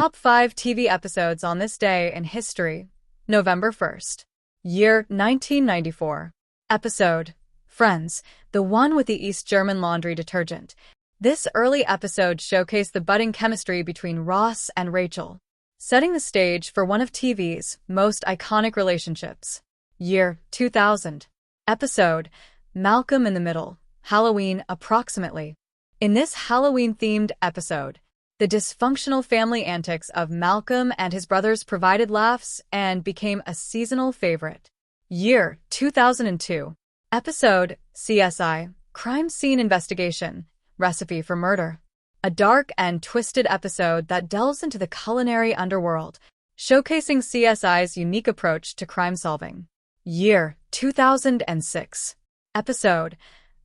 Top 5 TV episodes on this day in history. November 1st. Year 1994. Episode: Friends, the one with the East German laundry detergent. This early episode showcased the budding chemistry between Ross and Rachel, setting the stage for one of TV's most iconic relationships. Year 2000. Episode: Malcolm in the Middle, Halloween approximately. In this Halloween-themed episode, the dysfunctional family antics of Malcolm and his brothers provided laughs and became a seasonal favorite. Year 2002. Episode: CSI, Crime Scene Investigation, Recipe for Murder. A dark and twisted episode that delves into the culinary underworld, showcasing CSI's unique approach to crime solving. Year 2006. Episode: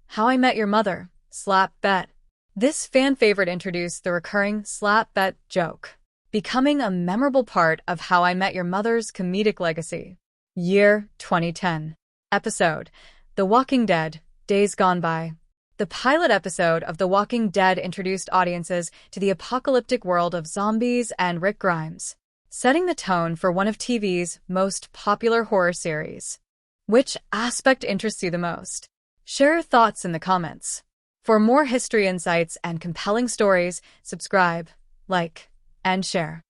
How I Met Your Mother, Slap Bet. This fan favorite introduced the recurring slap bet joke, becoming a memorable part of How I Met Your Mother's comedic legacy. Year 2010. Episode: The Walking Dead, Days Gone By. The pilot episode of The Walking Dead introduced audiences to the apocalyptic world of zombies and Rick Grimes, setting the tone for one of TV's most popular horror series. Which aspect interests you the most? Share your thoughts in the comments. For more history insights and compelling stories, subscribe, like, and share.